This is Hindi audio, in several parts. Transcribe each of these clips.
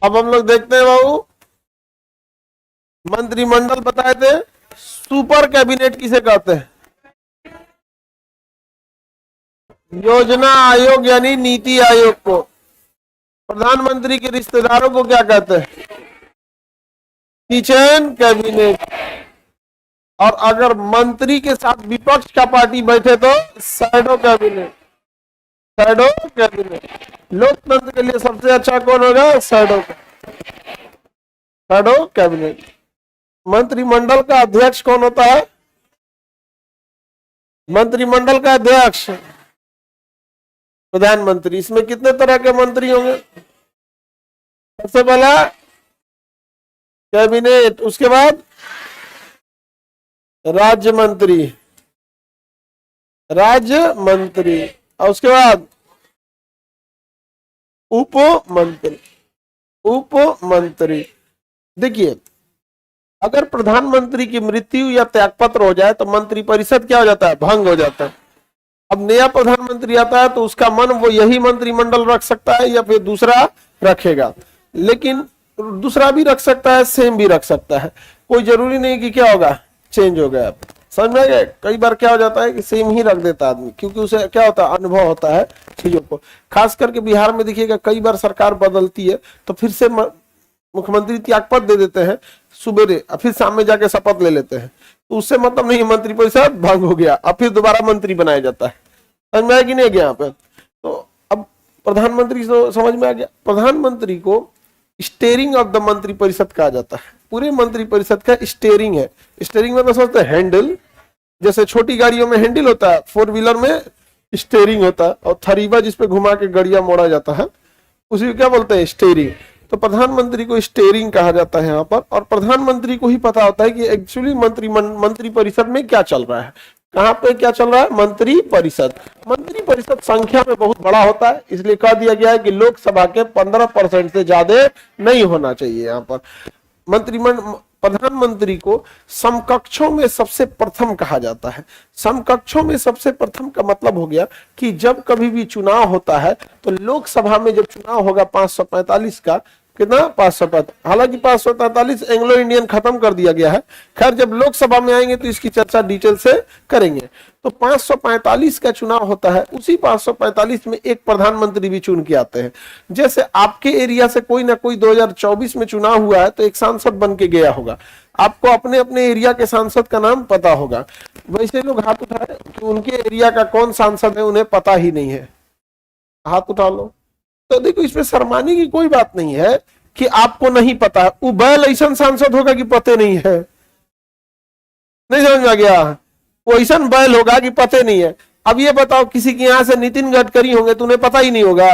अब हम लोग देखते हैं बाबू, मंत्रिमंडल बताए थे, सुपर कैबिनेट किसे कहते हैं? योजना आयोग यानी नीति आयोग को। प्रधानमंत्री के रिश्तेदारों को क्या कहते हैं? Kitchen cabinet. और अगर मंत्री के साथ विपक्ष का पार्टी बैठे तो शैडो कैबिनेट। Shadow cabinet. लोकतंत्र के लिए सबसे अच्छा कौन होगा? Shadow shadow cabinet. मंत्रिमंडल का अध्यक्ष कौन होता है? मंत्रिमंडल का अध्यक्ष प्रधानमंत्री। इसमें कितने तरह के मंत्री होंगे? सबसे पहला कैबिनेट, उसके बाद राज्य मंत्री, राज्य मंत्री, और उसके बाद उप मंत्री, उप मंत्री। देखिए, अगर प्रधानमंत्री की मृत्यु या त्यागपत्र हो जाए तो मंत्रिपरिषद क्या हो जाता है? भंग हो जाता है। अब नया प्रधानमंत्री आता है तो उसका मन वो यही मंत्रिमंडल रख सकता है या फिर दूसरा रखेगा, लेकिन दूसरा भी रख सकता है, सेम भी रख सकता है। कोई जरूरी नहीं कि क्या होगा, चेंज हो गया। समझ में आ गया? कई बार क्या हो जाता है कि सेम ही रख देता आदमी, क्योंकि उसे क्या होता है, अनुभव होता है चीजों को। खास करके बिहार में देखिएगा, कई बार सरकार बदलती है तो फिर से मुख्यमंत्री त्यागपत्र दे देते हैं सुबेरे, फिर शाम में जाके शपथ ले लेते हैं, तो उससे मतलब नहीं मंत्रिपरिषद भंग हो गया, अब फिर दोबारा मंत्री बनाया जाता है। समझ में आया कि नहीं गया यहाँ पे? तो अब प्रधानमंत्री तो समझ में आ गया। प्रधानमंत्री को स्टेयरिंग ऑफ द मंत्रिपरिषद कहा जाता है। पूरे मंत्रिपरिषद का स्टेयरिंग है। स्टेयरिंग में तो समझते हैं हैंडल, जैसे छोटी गाड़ियों में हैंडल होता है, फोर व्हीलर में स्टेयरिंग होता है, और थरीबा जिसपे घुमा के गड़िया मोड़ा जाता है उसी को क्या बोलते हैं? स्टेयरिंग। तो प्रधानमंत्री को स्टेयरिंग कहा जाता है यहाँ पर। और प्रधानमंत्री को ही पता होता है कि एक्चुअली मंत्रिपरिषद में क्या चल रहा है, कहाँ पे क्या चल रहा है। मंत्रिपरिषद, मंत्रिपरिषद संख्या में बहुत बड़ा होता है, इसलिए कह दिया गया है कि लोकसभा के 15% से ज्यादा नहीं होना चाहिए। यहाँ पर प्रधानमंत्री को समकक्षों में सबसे प्रथम कहा जाता है। समकक्षों में सबसे प्रथम का मतलब हो गया कि जब कभी भी चुनाव होता है तो लोकसभा में जब चुनाव होगा 545 का, कितना? 545। हालांकि 543 एंग्लो इंडियन खत्म कर दिया गया है। खैर, जब लोकसभा में आएंगे तो इसकी चर्चा डिटेल से करेंगे। तो 545 का चुनाव होता है, उसी 545 में एक प्रधानमंत्री भी चुन के आते हैं। जैसे आपके एरिया से कोई ना कोई 2024 में चुनाव हुआ है तो एक सांसद बन के गया होगा, आपको अपने अपने एरिया के सांसद का नाम पता होगा। वैसे लोग हाथ उठाए कि उनके एरिया का कौन सांसद है उन्हें पता ही नहीं है, हाथ उठा लो। तो देखो, इसमें शर्माने की कोई बात नहीं है कि आपको नहीं पता है। उबैल ऐसा सांसद होगा कि पते नहीं है, नहीं समझ में आ गया? वो ऐसा बैल होगा कि पते नहीं है। अब ये बताओ, किसी के यहां से नितिन गडकरी होंगे तो उन्हें पता ही नहीं होगा?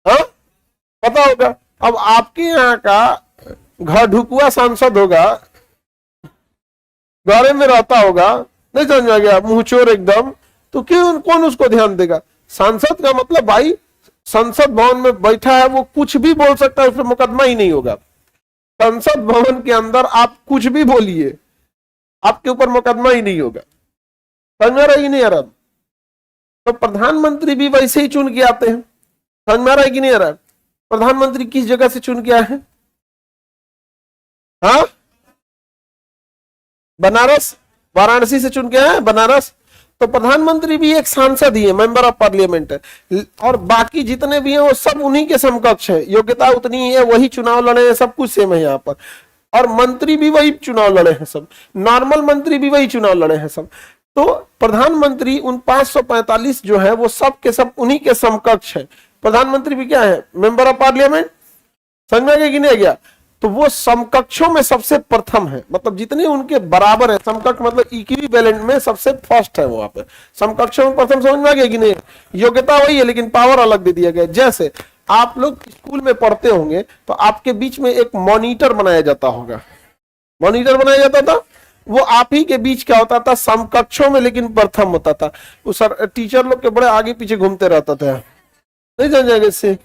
हाँ, पता होगा। अब आपके यहाँ का घर ढुकुआ सांसद होगा, गाड़े में रहता होगा, नहीं समझ में आ गया, मुंहचोर एकदम, तो क्यों, कौन उसको ध्यान देगा? सांसद का मतलब भाई संसद भवन में बैठा है, वो कुछ भी बोल सकता है, उस पर मुकदमा ही नहीं होगा। संसद भवन के अंदर आप कुछ भी बोलिए, आपके ऊपर मुकदमा ही नहीं होगा। समझ में आ रहा है कि नहीं आ रहा? तो प्रधानमंत्री भी वैसे ही चुन के आते हैं। समझ में आ रहा है कि नहीं आ रहा? प्रधानमंत्री किस जगह से चुन के आए हैं? हाँ, बनारस, वाराणसी से चुन के आए हैं, बनारस। तो प्रधानमंत्री भी एक सांसद ही है, मेंबर ऑफ पार्लियामेंट है, और बाकी जितने भी हैं वो सब उन्हीं के समकक्ष है, योग्यता उतनी ही है, वही चुनाव लड़े हैं, सब कुछ सेम है यहाँ पर। और मंत्री भी वही चुनाव लड़े हैं सब, नॉर्मल मंत्री भी वही चुनाव लड़े हैं सब। तो प्रधानमंत्री उन 545 जो है वो सब के सब उन्हीं के समकक्ष है। प्रधानमंत्री भी क्या है? Member of parliament. समझ में आ गया कि नहीं आ गया? तो वो समकक्षों में सबसे प्रथम है, मतलब जितने उनके बराबर है, समकक्ष मतलब इक्विवेलेंट में सबसे फर्स्ट है वहां पे, समकक्षों में प्रथम। समझ में आ गया कि नहीं? योग्यता वही है लेकिन पावर अलग दे दिया गया। जैसे आप लोग स्कूल में पढ़ते होंगे तो आपके बीच में एक मॉनिटर बनाया जाता होगा, मॉनिटर बनाया जाता था, वो आप ही के बीच क्या होता था? समकक्षों में लेकिन प्रथम होता था। वो सर टीचर लोग के बड़े आगे पीछे घूमते रहता था, नहीं जान जाएगा इससे,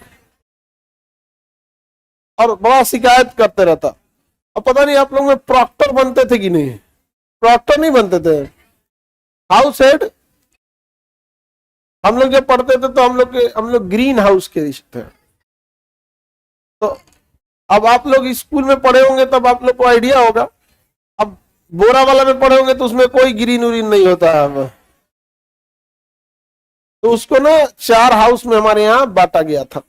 और बड़ा शिकायत करते रहता। अब पता नहीं आप लोग में प्रॉक्टर बनते थे कि नहीं? प्रॉक्टर नहीं बनते थे, हाउस हेड। हम लोग जब पढ़ते थे तो हम लोग ग्रीन हाउस के थे, तो अब आप लोग स्कूल में पढ़े होंगे तब आप लोग को आइडिया होगा। अब बोरा वाला में पढ़े होंगे तो उसमें कोई ग्रीन उरीन नहीं होता है। अब तो उसको ना 4 हाउस में हमारे यहाँ बांटा गया था,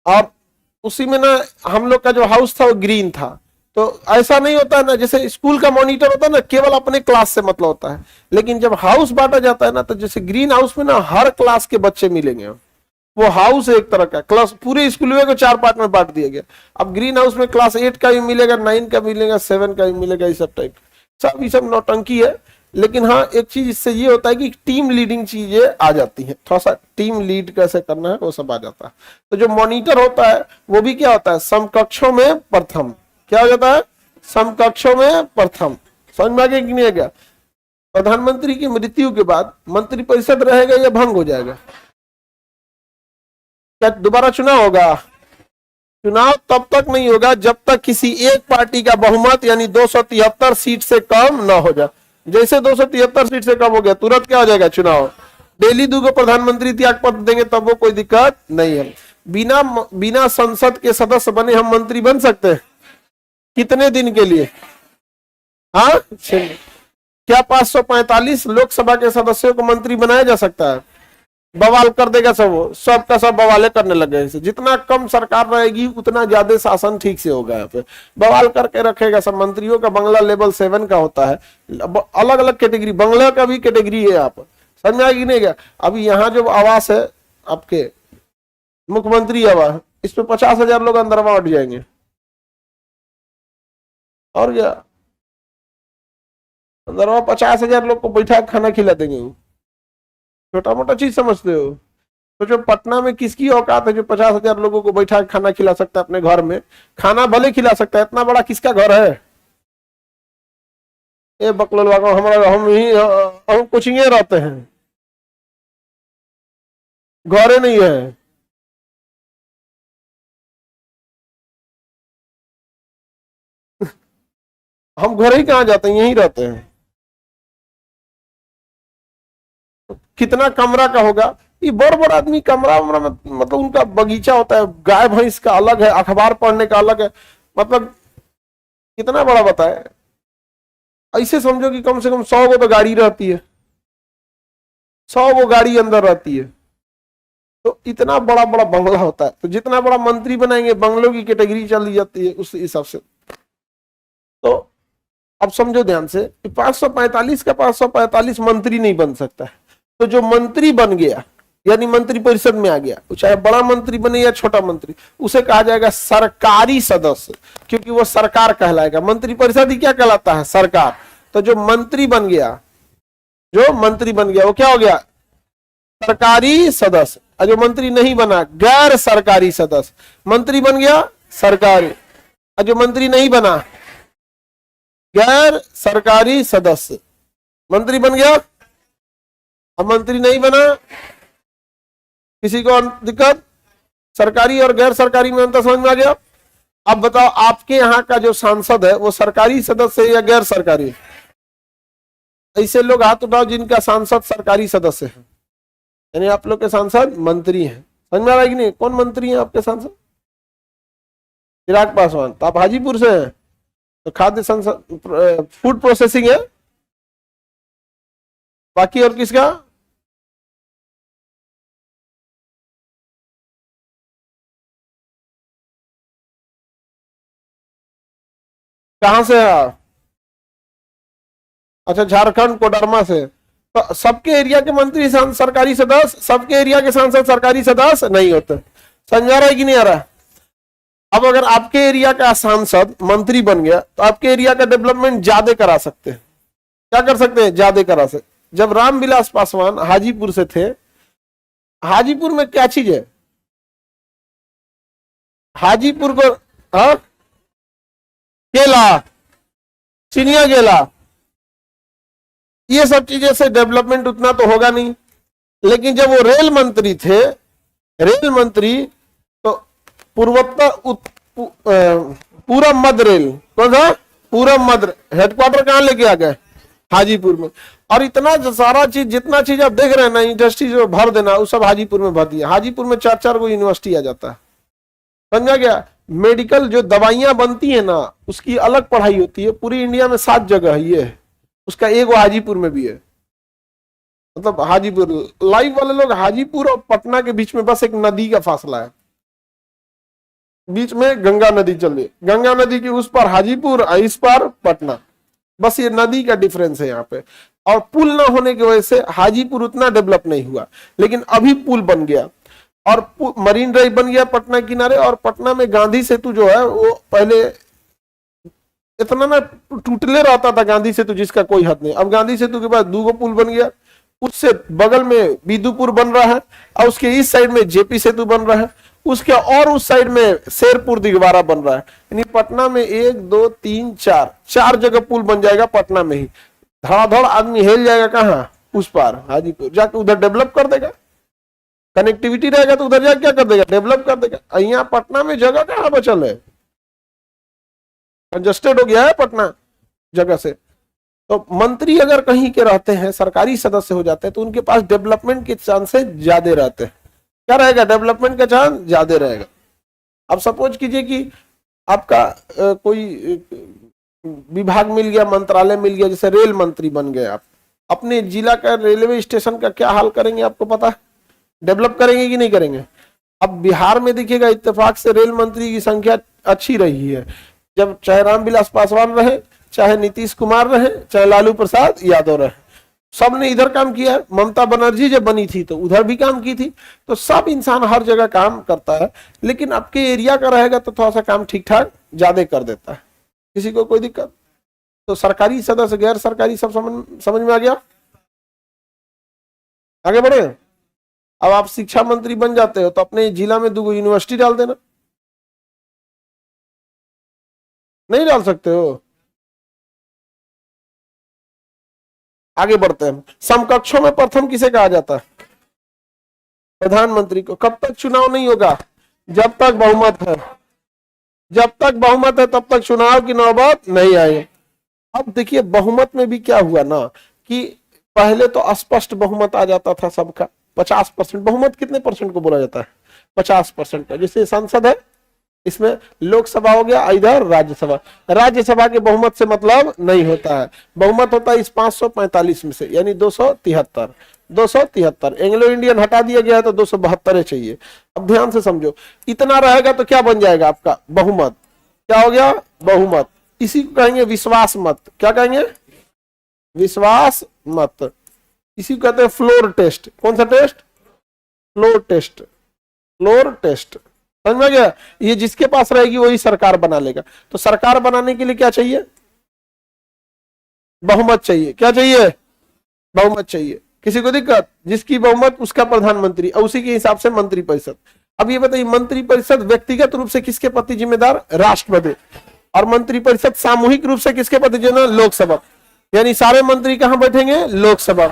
और उसी में ना हम लोग का जो हाउस था वो ग्रीन था। तो ऐसा नहीं होता है ना, जैसे स्कूल का मॉनिटर होता है ना, केवल अपने क्लास से मतलब होता है, लेकिन जब हाउस बांटा जाता है ना, तो जैसे ग्रीन हाउस में ना हर क्लास के बच्चे मिलेंगे। वो हाउस एक तरह का क्लास, पूरे स्कूल में को 4 पार्ट में बांट दिया गया। अब ग्रीन हाउस में क्लास 8 का भी मिलेगा, 9 का मिलेगा, 7 का भी मिलेगा, इस सब टाइप सब, ये सब नौटंकी है। लेकिन हाँ, एक चीज इससे ये होता है कि टीम लीडिंग चीजें आ जाती है, थोड़ा सा टीम लीड कैसे करना है वो सब आ जाता है। तो जो मॉनिटर होता है वो भी क्या होता है, समकक्षों में प्रथम। क्या हो जाता है, समकक्षों में प्रथम। समझ में आ गया कि नहीं आ गया? प्रधानमंत्री की मृत्यु के बाद मंत्रिपरिषद रहेगा या भंग हो जाएगा? क्या दोबारा चुनाव होगा? चुनाव तब तक नहीं होगा जब तक किसी एक पार्टी का बहुमत यानी 273 सीट से कम ना हो जाए। जैसे 273 सीट से कम हो गया तुरंत क्या हो जाएगा, चुनाव। डेली 2 प्रधानमंत्री त्याग पत्र देंगे तब वो कोई दिक्कत नहीं है। बिना संसद के सदस्य बने हम मंत्री बन सकते हैं? कितने दिन के लिए? हाँ, क्या 545 लोकसभा के सदस्यों को मंत्री बनाया जा सकता है? बवाल कर देगा सब, सबका सब बवाले करने लगे। जितना कम सरकार रहेगी उतना ज्यादा शासन ठीक से होगा। यहाँ पे बवाल करके रखेगा सब। मंत्रियों का बंगला लेवल 7 का होता है, अलग अलग कैटेगरी, बंगला का भी कैटेगरी है। आप समझ में आएगी नहीं क्या? अभी यहाँ जो आवास है आपके मुख्यमंत्री आवास, इस पे 50,000 लोग अंदर उठ जाएंगे। और क्या, अंदर 50,000 लोग को बैठा खाना खिला देंगे। छोटा मोटा चीज समझते हो? तो जो पटना में किसकी औकात है जो 50,000 लोगों को बैठा खाना खिला सकता है अपने घर में? खाना भले खिला सकता है, इतना बड़ा किसका घर है? ये बकलोल हमारा, हम कोचिंग रहते हैं, घरे नहीं है। हम घर ही कहाँ जाते हैं, यहीं रहते हैं। कितना कमरा का होगा? ये बड़ बड़ आदमी कमरा उमरा में, मतलब उनका बगीचा होता है, गाय भैंस का अलग है, अखबार पढ़ने का अलग है, मतलब कितना बड़ा बताए। ऐसे समझो कि कम से कम 100 गो तो गाड़ी रहती है, 100 गो गाड़ी अंदर रहती है। तो इतना बड़ा बड़ा बंगला होता है। तो जितना बड़ा मंत्री बनाएंगे बंगलों की कैटेगरी चली जाती है उस हिसाब से। तो अब समझो ध्यान से, 545 का 545 मंत्री नहीं बन सकता है। तो जो मंत्री बन गया यानी मंत्री परिषद में आ गया, चाहे बड़ा मंत्री बने या छोटा मंत्री, उसे कहा जाएगा सरकारी सदस्य, क्योंकि वो सरकार कहलाएगा। मंत्री परिषद ही क्या कहलाता है, सरकार। तो जो मंत्री बन गया, जो मंत्री बन गया वो क्या हो गया, सरकारी सदस्य। और जो मंत्री नहीं बना, गैर सरकारी सदस्य। मंत्री बन गया सरकारी, और जो मंत्री नहीं बना, गैर सरकारी सदस्य। मंत्री बन गया, अब मंत्री नहीं बना, किसी को दिक्कत? सरकारी और गैर सरकारी में अंतर समझ में आ गया? अब बताओ, आपके यहाँ का जो सांसद है वो सरकारी सदस्य है या गैर सरकारी? ऐसे लोग हाथ उठाओ जिनका सांसद सरकारी सदस्य है, यानी आप लोग के सांसद मंत्री हैं। समझ में आ रहा है कि नहीं? कौन मंत्री है आपके सांसद? चिराग पासवान। तो आप हाजीपुर से हैं, तो खाद्य संसद फूड प्रोसेसिंग है। बाकी और किसका? कहां से है आप? अच्छा, झारखंड कोडरमा से। तो सबके एरिया के मंत्री सरकारी सदस्य, सबके एरिया के सांसद सरकारी सदस्य नहीं होते। समझ आ रहा है कि नहीं आ रहा? अब अगर आपके एरिया का सांसद मंत्री बन गया तो आपके एरिया का डेवलपमेंट ज्यादा करा सकते हैं। क्या कर सकते हैं? ज्यादा करा सकते। जब रामविलास पासवान हाजीपुर से थे, हाजीपुर में क्या चीज है? हाजीपुर को, हाँ, केला, चिनिया केला, ये सब चीजें से डेवलपमेंट उतना तो होगा नहीं। लेकिन जब वो रेल मंत्री थे, रेल मंत्री, तो पूर्वोत्तर पूरब मध्य रेल, कौन सा? पूरब मध्य हेडक्वार्टर कहां लेके आ गए? हाजीपुर में। और इतना सारा चीज, जितना चीज आप देख रहे हैं ना, इंडस्ट्री जो भर देना, वो सब हाजीपुर में भर दिया। हाजीपुर में 4-4 गो यूनिवर्सिटी आ जाता है। समझा गया। मेडिकल जो दवाइयां बनती है ना, उसकी अलग पढ़ाई होती है। पूरी इंडिया में 7 जगह है ये है। उसका एक हाजीपुर में भी है। मतलब हाजीपुर, लाइव वाले लोग, हाजीपुर और पटना के बीच में बस एक नदी का फासला है। बीच में गंगा नदी चल रही है, गंगा नदी के उस पार हाजीपुर, इस पार पटना। बस ये नदी का डिफरेंस है यहाँ पे। और पुल ना होने की वजह से हाजीपुर उतना डेवलप नहीं हुआ, लेकिन अभी पुल बन गया और मरीन ड्राइव बन गया पटना किनारे। और पटना में गांधी सेतु जो है वो पहले इतना ना टूटले रहता था, गांधी सेतु जिसका कोई हद नहीं। अब गांधी सेतु के बाद 2 पुल बन गया। उससे बगल में बिदुपुर बन रहा है और उसके इस साइड में जेपी सेतु बन रहा है। उसके और उस साइड में शेरपुर दिगवारा बन रहा है। यानी पटना में 1 2 3 4 जगह पुल बन जाएगा पटना में ही। धड़ाधड़ आदमी हिल जाएगा कहाँ, उस पार हाजीपुर जाके उधर डेवलप कर देगा। कनेक्टिविटी रहेगा तो उधर जाके क्या कर देगा, डेवलप कर देगा। यहाँ पटना में जगह कहाँ बचल है, कंजस्टेड हो गया है पटना जगह से। तो मंत्री अगर कहीं के रहते हैं, सरकारी सदस्य हो जाते हैं, तो उनके पास डेवलपमेंट के चांसेस ज्यादा रहते हैं। क्या रहेगा, डेवलपमेंट का चांस ज्यादा रहेगा। अब सपोज कीजिए कि आपका कोई विभाग मिल गया, मंत्रालय मिल गया, जैसे रेल मंत्री बन गए आप, अपने जिला का रेलवे स्टेशन का क्या हाल करेंगे आपको पता है? डेवलप करेंगे कि नहीं करेंगे? अब बिहार में देखिएगा, इत्तेफाक से रेल मंत्री की संख्या अच्छी रही है। जब चाहे रामविलास पासवान रहे, चाहे नीतीश कुमार रहे, चाहे लालू प्रसाद यादव रहे, सबने इधर काम किया है। ममता बनर्जी जब बनी थी तो उधर भी काम की थी। तो सब इंसान हर जगह काम करता है, लेकिन आपके एरिया का रहेगा तो थोड़ा सा काम ठीक ठाक ज्यादा कर देता है। किसी को कोई दिक्कत? तो सरकारी सदस्य, गैर सरकारी, सब समझ में आ गया? आगे बढ़े। अब आप शिक्षा मंत्री बन जाते हो तो अपने जिला में 2 यूनिवर्सिटी डाल देना। नहीं डाल सकते हो? आगे बढ़ते हैं। समकक्षों में प्रथम किसे कहा जाता है? प्रधानमंत्री को। कब तक चुनाव नहीं होगा? जब तक बहुमत है। जब तक बहुमत है तब तक चुनाव की नौबत नहीं आई। अब देखिए बहुमत में भी क्या हुआ ना, कि पहले तो स्पष्ट बहुमत आ जाता था सबका, 50%। बहुमत कितने परसेंट को बोला जाता है? 50% का। जैसे संसद है, इसमें लोकसभा हो गया, इधर राज्यसभा। राज्यसभा के बहुमत से मतलब नहीं होता है। बहुमत होता है इस 545 में से, यानी 273। 273 एंग्लो इंडियन हटा दिया गया है तो 272 चाहिए। अब ध्यान से समझो, इतना रहेगा तो क्या बन जाएगा आपका बहुमत? क्या हो गया? बहुमत। इसी को कहेंगे विश्वास मत। क्या कहेंगे? विश्वास मत। इसी को कहते हैं फ्लोर टेस्ट। कौन सा test? Floor test. Floor test, समझ में गया? ये जिसके पास रहेगी वही सरकार बना लेगा। तो सरकार बनाने के लिए क्या चाहिए? बहुमत चाहिए। क्या चाहिए? बहुमत चाहिए। किसी को दिक्कत? जिसकी बहुमत उसका प्रधानमंत्री, और उसी के हिसाब से मंत्रिपरिषद। अब ये बताइए, मंत्रिपरिषद व्यक्तिगत रूप से किसके प्रति जिम्मेदार? राष्ट्रपति। और मंत्रिपरिषद सामूहिक रूप से किसके प्रति जिम्मेदार? लोकसभा। यानी सारे मंत्री कहां बैठेंगे? लोकसभा।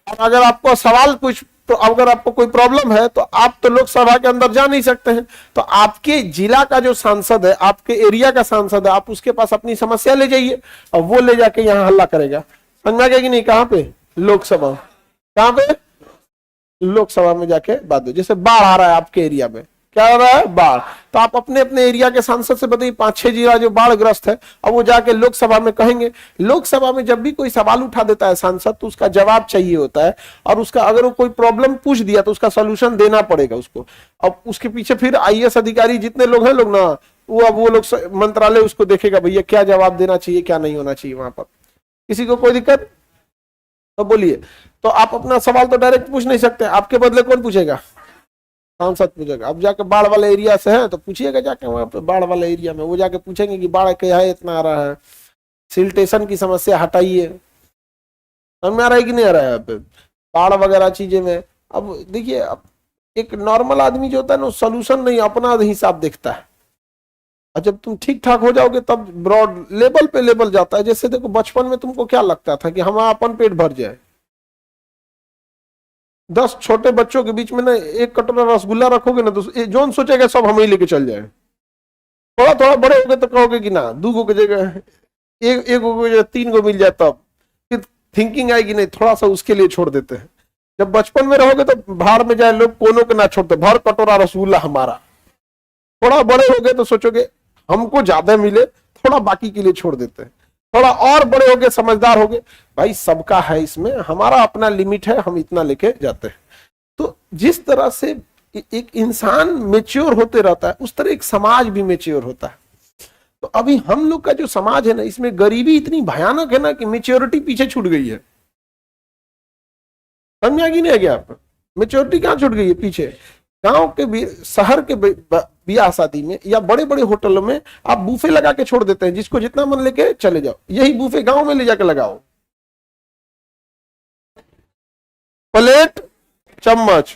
और अगर आपको सवाल कुछ, तो अगर आपको कोई प्रॉब्लम है तो आप तो लोकसभा के अंदर जा नहीं सकते हैं, तो आपके जिला का जो सांसद है, आपके एरिया का सांसद है, आप उसके पास अपनी समस्या ले जाइए और वो ले जाके यहाँ हल्ला करेगा। समझ में आ गया कि नहीं? कहाँ पे? लोकसभा। कहाँ पे? लोकसभा में जाके बात हो। जैसे बाढ़ आ रहा है आपके एरिया में, क्या हो रहा है? बाढ़। तो आप अपने अपने एरिया के सांसद से बताइए, 5-6 जिला जो बाढ़ ग्रस्त है, अब वो जाके लोकसभा में कहेंगे। लोकसभा में जब भी कोई सवाल उठा देता है सांसद, तो उसका जवाब चाहिए होता है, और उसका अगर वो कोई प्रॉब्लम पूछ दिया तो उसका सोल्यूशन देना पड़ेगा उसको। अब उसके पीछे फिर IAS अधिकारी जितने लोग हैं लोग ना, वो लोग मंत्रालय उसको देखेगा, भैया क्या जवाब देना चाहिए, क्या नहीं होना चाहिए वहां पर। किसी को कोई दिक्कत? तो बोलिए। तो आप अपना सवाल तो डायरेक्ट पूछ नहीं सकते, आपके बदले कौन पूछेगा? सांसद पूछेगा। अब जाके बाढ़ वाले एरिया से है तो पूछिएगा जाके वहां पे बाढ़ वाले एरिया में, वो जाके पूछेंगे कि बाढ़ क्या है, इतना आ रहा है, सिल्टेशन की समस्या हटाइए। समझ में आ रहा है कि नहीं आ रहा है? बाढ़ वगैरह चीजें में। अब देखिए, अब एक नॉर्मल आदमी जो होता है ना, सोल्यूशन नहीं अपना हिसाब देखता है, और जब तुम ठीक ठाक हो जाओगे तब ब्रॉड लेवल पे लेवल जाता है। जैसे देखो, बचपन में तुमको क्या लगता था कि हमारा अपन पेट भर जाए, 10 छोटे बच्चों के बीच में ना 1 कटोरा रसगुल्ला रखोगे ना, तो जोन सोचेगा सब हम ही लेके चल जाए। थोड़ा थोड़ा बड़े हो गए तो कहोगे कि ना 2 गो की जगह 1 गो 3 गो मिल जाए, तब फिर थिंकिंग आएगी नहीं, थोड़ा सा उसके लिए छोड़ देते हैं। जब बचपन में रहोगे तो बाहर में जाए लोग कोनों के ना छोड़ते, भर कटोरा रसगुल्ला हमारा, थोड़ा बड़े हो गए तो सोचोगे हमको ज्यादा मिले, थोड़ा बाकी के लिए छोड़ देते हैं। थोड़ा और बड़े हो गए, समझदार हो गए, भाई सबका है इसमें, हमारा अपना लिमिट है, हम इतना लेके जाते हैं। तो जिस तरह से एक इंसान मेच्योर होते रहता है, उस तरह एक समाज भी मेच्योर होता है। तो अभी हम लोग का जो समाज है ना, इसमें गरीबी इतनी भयानक है ना कि मेच्योरिटी पीछे छूट गई है। समझ आ गई नहीं गया आप? मेच्योरिटी कहां छूट गई है पीछे। गांव के भी, शहर के ब्याह शादी में या बड़े बड़े होटलों में आप बूफे लगा के छोड़ देते हैं, जिसको जितना मन लेके चले जाओ। यही बूफे गांव में ले जाके लगाओ, प्लेट चम्मच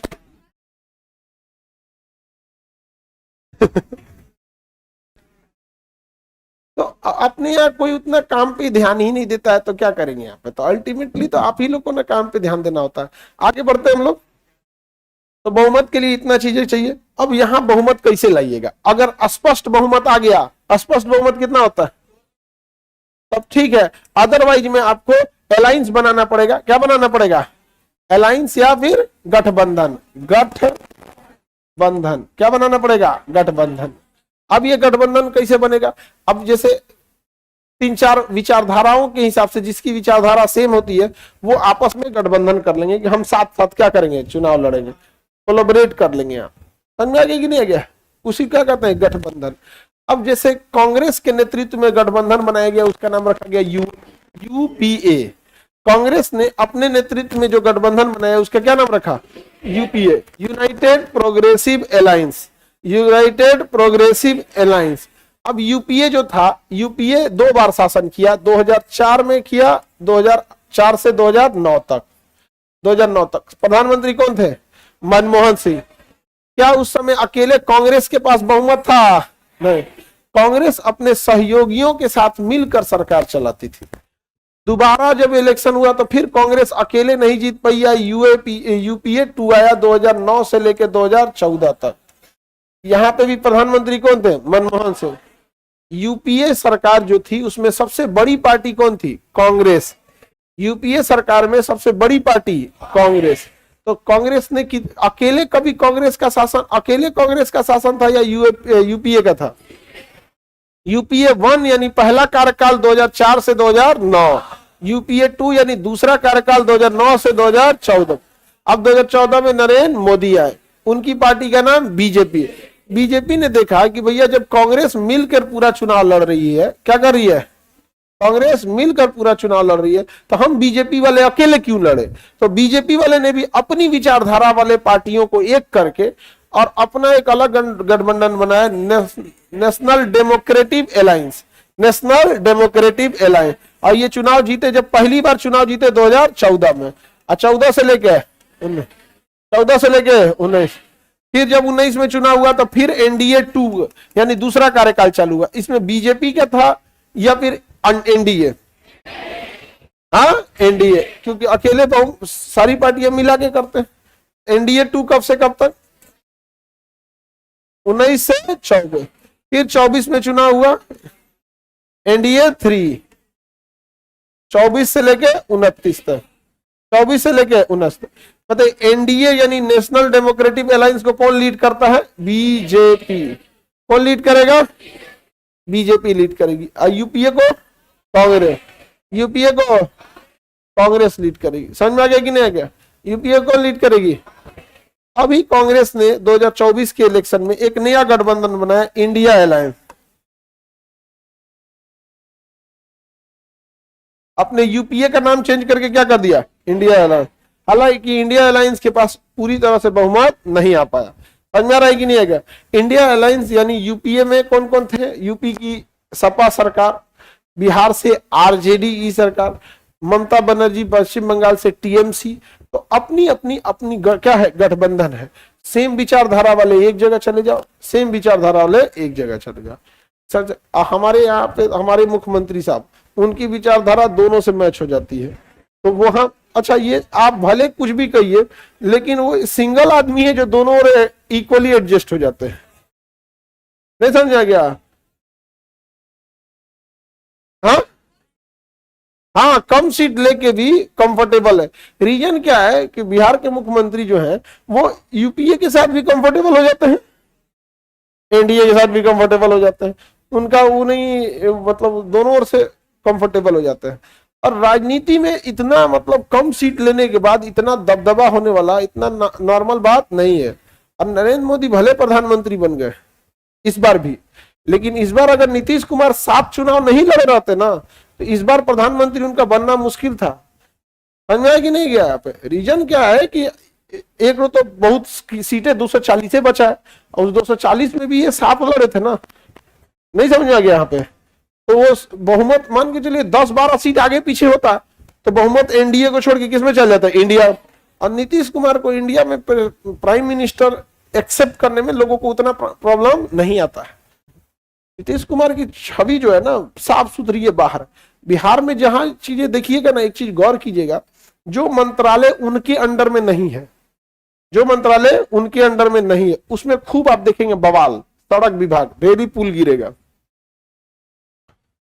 तो अपने यहाँ कोई उतना काम पे ध्यान ही नहीं देता है, तो क्या करेंगे यहाँ पे? तो अल्टीमेटली तो आप ही लोग को ना काम पे ध्यान देना होता है। आगे बढ़ते हैं हम लोग। तो बहुमत के लिए इतना चीजें चाहिए। अब यहाँ बहुमत कैसे लाइएगा? अगर स्पष्ट बहुमत आ गया, स्पष्ट बहुमत कितना होता है, तब ठीक है। अदरवाइज में आपको अलायंस बनाना पड़ेगा। क्या बनाना पड़ेगा? अलायंस या फिर गठबंधन। गठबंधन क्या बनाना पड़ेगा? गठबंधन। अब ये गठबंधन कैसे बनेगा? अब जैसे 3-4 विचारधाराओं के हिसाब से, जिसकी विचारधारा सेम होती है, वो आपस में गठबंधन कर लेंगे कि हम साथ साथ क्या करेंगे, चुनाव लड़ेंगे, कोलैबोरेट कर लेंगे। आप समझ आ गया कि नहीं आ गया? उसी क्या कहते हैं, गठबंधन। अब जैसे कांग्रेस के नेतृत्व में गठबंधन बनाया गया, उसका नाम रखा गया यूपीए। कांग्रेस ने अपने नेतृत्व में जो गठबंधन बनाया, उसका क्या नाम रखा? UPA, United progressive alliance. United progressive alliance. अब यूपीए जो था, यूपीए 2 बार शासन किया, 2004 में किया, 2004 से 2009 तक। 2009 तक प्रधानमंत्री कौन थे? मनमोहन सिंह। क्या उस समय अकेले कांग्रेस के पास बहुमत था? नहीं, कांग्रेस अपने सहयोगियों के साथ मिलकर सरकार चलाती थी। दोबारा जब इलेक्शन हुआ तो फिर कांग्रेस अकेले नहीं जीत पाई, यूपीए 2 आया 2009 से लेकर 2014 तक। यहां पे भी प्रधानमंत्री कौन थे? मनमोहन सिंह। यूपीए सरकार जो थी, उसमें सबसे बड़ी पार्टी कौन थी? कांग्रेस। यूपीए सरकार में सबसे बड़ी पार्टी कांग्रेस। तो कांग्रेस ने अकेले कभी कांग्रेस का शासन था या यूपीए का था? यूपीए 1 यानी पहला कार्यकाल 2004 से 2009, यूपीए 2 यानी दूसरा कार्यकाल 2009 से 2014। अब 2014 में नरेंद्र मोदी आए, उनकी पार्टी का नाम बीजेपी। बीजेपी ने देखा कि भैया जब कांग्रेस मिलकर पूरा चुनाव लड़ रही है, क्या कर रही है, कांग्रेस मिलकर पूरा चुनाव लड़ रही है, तो हम बीजेपी वाले अकेले क्यों लड़े? तो बीजेपी वाले ने भी अपनी विचारधारा वाले पार्टियों को एक करके और अपना एक अलग गठबंधन बनाया, national democratic alliance. National democratic alliance. और ये चुनाव जीते, जब पहली बार चुनाव जीते 2014 में, और 14 से लेके 19, फिर जब 19 में चुनाव हुआ तो फिर एनडीए 2 यानी दूसरा कार्यकाल चालू हुआ। इसमें बीजेपी का था या फिर एनडीए? हाँ, एनडीए, क्योंकि अकेले तो सारी पार्टियां मिला के करते हैं। एनडीए 2 कब से कब तक? 19 से 24। फिर 24 में चुनाव हुआ एनडीए 3, 24 से लेके 29 तक। 24 से लेके 29 तक। बताइए, एनडीए यानी नेशनल डेमोक्रेटिक अलायंस को कौन लीड करता है? बीजेपी। कौन लीड करेगा? बीजेपी लीड करेगी। और यूपीए को कांग्रेस, यूपीए को कांग्रेस लीड करेगी। समझ में आ गया कि नहीं आ गया? यूपीए कौन लीड करेगी? अभी कांग्रेस ने 2024 के इलेक्शन में एक नया गठबंधन बनाया, इंडिया अलायंस। अपने यूपीए का नाम चेंज करके क्या कर दिया? India alliance. हालांकि इंडिया अलायंस के पास पूरी तरह से बहुमत नहीं आ पाया। समझ में आ रहा है कि नहीं आएगा? इंडिया अलायंस यानी यूपीए में कौन कौन थे? यूपी की सपा सरकार, बिहार से आरजेडी सरकार, ममता बनर्जी पश्चिम बंगाल से टीएमसी। तो अपनी अपनी क्या है? गठबंधन है। सेम विचारधारा वाले एक जगह चले जाओ, सेम विचारधारा वाले एक जगह चले जाओ। सर, हमारे यहाँ पे हमारे मुख्यमंत्री साहब, उनकी विचारधारा दोनों से मैच हो जाती है, तो वहां अच्छा, ये आप भले कुछ भी कहिए, लेकिन वो सिंगल आदमी है जो दोनों इक्वली एडजस्ट हो जाते हैं। नहीं समझा गया? हाँ हाँ, कम सीट लेके भी कंफर्टेबल है। रीजन क्या है कि बिहार के मुख्यमंत्री जो है वो यूपीए के साथ भी कंफर्टेबल हो जाते हैं। एनडीए के साथ भी कंफर्टेबल हो जाते हैं, उनका वो नहीं, मतलब दोनों ओर से कंफर्टेबल हो जाते हैं। और राजनीति में इतना मतलब कम सीट लेने के बाद इतना दबदबा होने वाला इतना नॉर्मल बात नहीं है। और नरेंद्र मोदी भले प्रधानमंत्री बन गए इस बार भी, लेकिन इस बार अगर नीतीश कुमार 7 चुनाव नहीं लड़े रहते ना तो इस बार प्रधानमंत्री उनका बनना मुश्किल था। समझ में आया कि नहीं गया? यहाँ पे रीजन क्या है कि एक तो बहुत सीटें 240 से बचा है, और उस 240 में भी ये 7 लड़े थे ना, नहीं समझ में आ गया यहाँ पे। तो वो बहुमत मान के चलिए 10-12 सीट आगे पीछे होता तो बहुमत एनडीए को छोड़ के किसमें चल जाता है? इंडिया। और नीतीश कुमार को इंडिया में प्राइम मिनिस्टर एक्सेप्ट करने में लोगों को उतना प्रॉब्लम नहीं आता है। नीतीश कुमार की छवि जो है ना साफ सुथरी है बाहर। बिहार में जहां चीजें देखिएगा ना, एक चीज गौर कीजिएगा, जो मंत्रालय उनके अंडर में नहीं है, जो मंत्रालय उनके अंडर में नहीं है उसमें खूब आप देखेंगे बवाल। सड़क विभाग, रेली पुल गिरेगा,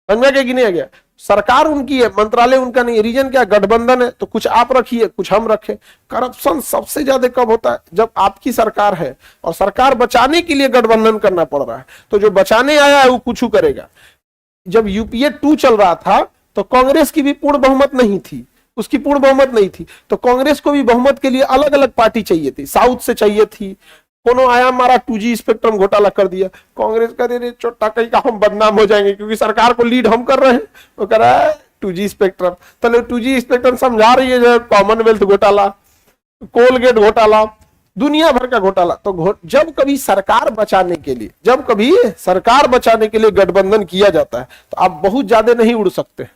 समझा क्या कि नहीं आ गया? सरकार उनकी है, मंत्रालय उनका नहीं है। रीजन क्या? गठबंधन है, तो कुछ आप रखिए कुछ हम रखें। करप्शन सबसे ज्यादा कब होता है? जब आपकी सरकार है और सरकार बचाने के लिए गठबंधन करना पड़ रहा है, तो जो बचाने आया है वो कुछ करेगा। जब यूपीए 2 चल रहा था तो कांग्रेस की भी पूर्ण बहुमत नहीं थी, उसकी पूर्ण बहुमत नहीं थी, तो कांग्रेस को भी बहुमत के लिए अलग अलग पार्टी चाहिए थी, साउथ से चाहिए थी। कोनो आया मारा 2G स्पेक्ट्रम घोटाला कर दिया, कांग्रेस का रे चोटा कहीं का हम बदनाम हो जाएंगे क्योंकि सरकार को लीड हम कर रहे हैं। वो कह रहा है 2G स्पेक्ट्रम, तो 2G स्पेक्ट्रम समझा रही है जो कॉमनवेल्थ घोटाला, कोलगेट घोटाला, दुनिया भर का घोटाला। तो जब कभी सरकार बचाने के लिए, जब कभी सरकार बचाने के लिए गठबंधन किया जाता है तो आप बहुत ज्यादा नहीं उड़ सकते।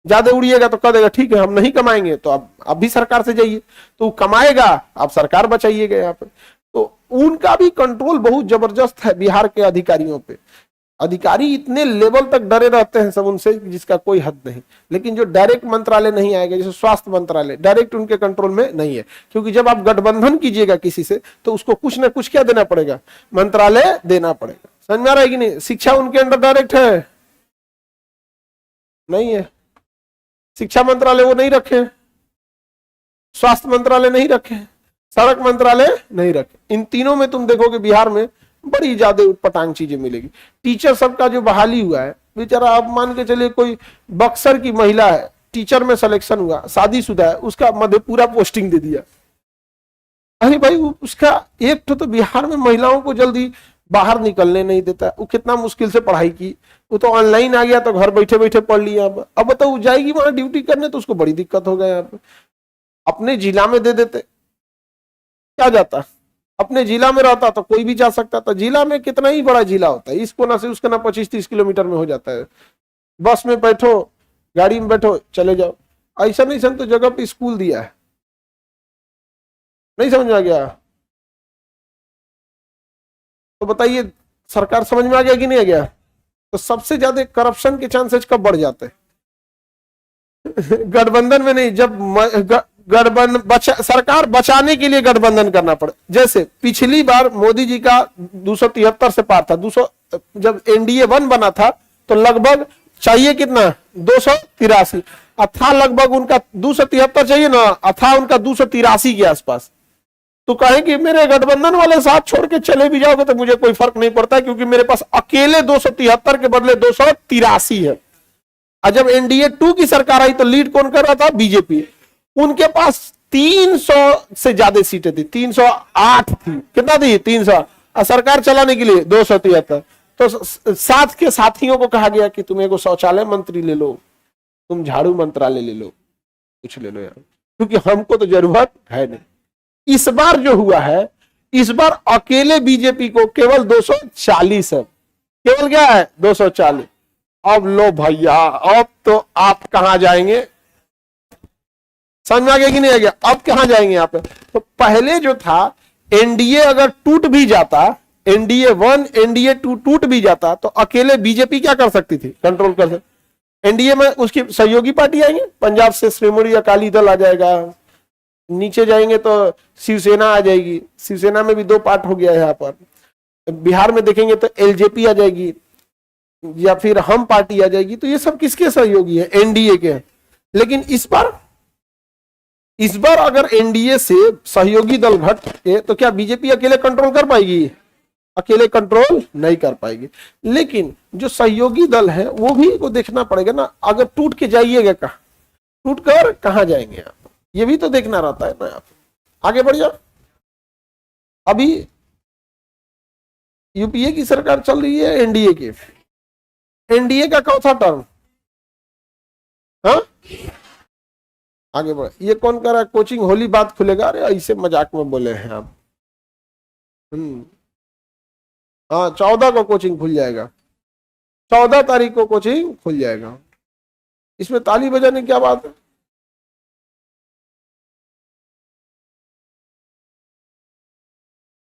ज्यादा उड़िएगा तो कह देगा ठीक है हम नहीं कमाएंगे, तो आप भी सरकार से जाइए, तो कमाएगा, आप सरकार बचाइएगा। यहाँ पे तो उनका भी कंट्रोल बहुत जबरदस्त है बिहार के अधिकारियों पे। अधिकारी इतने लेवल तक डरे रहते हैं सब उनसे जिसका कोई हद नहीं। लेकिन जो डायरेक्ट मंत्रालय नहीं आएगा, जैसे स्वास्थ्य मंत्रालय डायरेक्ट उनके कंट्रोल में नहीं है, क्योंकि जब आप गठबंधन कीजिएगा किसी से तो उसको कुछ ना कुछ क्या देना पड़ेगा? मंत्रालय देना पड़ेगा। समझ में आ रहा है कि नहीं? शिक्षा उनके अंडर डायरेक्ट है? नहीं है। शिक्षा मंत्रालय वो नहीं रखे, स्वास्थ्य मंत्रालय नहीं रखे, सड़क मंत्रालय नहीं रखे। इन तीनों में तुम देखोगे बिहार में बड़ी ज्यादा उटपटांग चीजें मिलेगी। टीचर सबका जो बहाली हुआ है, बेचारा आप मान के चलिए कोई बक्सर की महिला है, टीचर में सिलेक्शन हुआ, शादीशुदा है, उसका मधेपुरा पोस्टिंग दे दिया। अरे भाई उसका एक तो बिहार में महिलाओं को जल्दी बाहर निकलने नहीं देता। वो कितना मुश्किल से पढ़ाई की, वो तो ऑनलाइन आ गया तो घर बैठे बैठे पढ़ लिया। अब बताओ जाएगी वहां ड्यूटी करने तो उसको बड़ी दिक्कत हो गया। यहाँ पे अपने जिला में दे देते क्या जाता, अपने जिला में रहता तो कोई भी जा सकता था। जिला में कितना ही बड़ा जिला होता है, इस कोना से उस कोना 25-30 किलोमीटर में हो जाता है। बस में बैठो, गाड़ी में बैठो, चले जाओ। ऐसा नहीं तो जगह पे स्कूल दिया है। नहीं समझ में आ गया? तो बताइए सरकार समझ में आ गया कि नहीं आ गया? तो सबसे ज्यादा करप्शन के चांसेस कब बढ़ जाते हैं? गठबंधन में नहीं, जब सरकार बचाने के लिए गठबंधन करना पड़े। जैसे पिछली बार मोदी जी का 273 से पार था, 200 जब एनडीए 1 बना था तो लगभग चाहिए कितना? 283 था लगभग उनका। 273 चाहिए ना, था उनका 283 के आसपास। तो कहे कि मेरे गठबंधन वाले साथ छोड़ के चले भी जाओगे तो मुझे कोई फर्क नहीं पड़ता, क्योंकि मेरे पास अकेले 273 के बदले 283 है। और जब एनडीए 2 की सरकार आई तो लीड कौन कर रहा था? बीजेपी। उनके पास 300 से ज्यादा सीटें थी, 308 थी। कितना थी? 300। और सरकार चलाने के लिए 273। तो साथ के साथियों को कहा गया कि तुम एक शौचालय मंत्री ले लो, तुम झाड़ू मंत्रालय ले लो, कुछ ले लो यार, क्योंकि हमको तो जरूरत है नहीं। इस बार जो हुआ है, इस बार अकेले बीजेपी को केवल 240 है। केवल क्या है? 240। अब लो भैया, अब तो आप कहां जाएंगे? समझ में आ गया कि नहीं आ गया? अब कहां जाएंगे यहाँ पे? तो पहले जो था एनडीए अगर टूट भी जाता, एनडीए 1 एनडीए 2 टूट भी जाता तो अकेले बीजेपी क्या कर सकती थी? कंट्रोल कर सकती। एनडीए में उसकी सहयोगी पार्टी आएंगे, पंजाब से श्रीमोड़ी अकाली दल आ जाएगा, नीचे जाएंगे तो शिवसेना आ जाएगी। शिवसेना में भी 2 पार्ट हो गया है यहाँ पर। बिहार में देखेंगे तो एलजेपी आ जाएगी या फिर हम पार्टी आ जाएगी। तो ये सब किसके सहयोगी है? एनडीए के। लेकिन इस बार अगर एनडीए से सहयोगी दल घट के तो क्या बीजेपी अकेले कंट्रोल कर पाएगी? अकेले कंट्रोल नहीं कर पाएगी। लेकिन जो सहयोगी दल है वो भी को देखना पड़ेगा ना, अगर टूट के जाइएगा कहाँ, टूट कर कहाँ जाएंगे आप, ये भी तो देखना रहता है ना। आप आगे बढ़ जाओ। अभी यूपीए की सरकार चल रही है, एनडीए की, एनडीए का चौथा टर्म। हाँ आगे बढ़, ये कौन कर रहा है कोचिंग, होली बात खुलेगा, अरे ऐसे मजाक में बोले हैं आप। हाँ 14 को कोचिंग खुल जाएगा, 14 तारीख को कोचिंग खुल जाएगा। इसमें ताली बजाने की क्या बात है।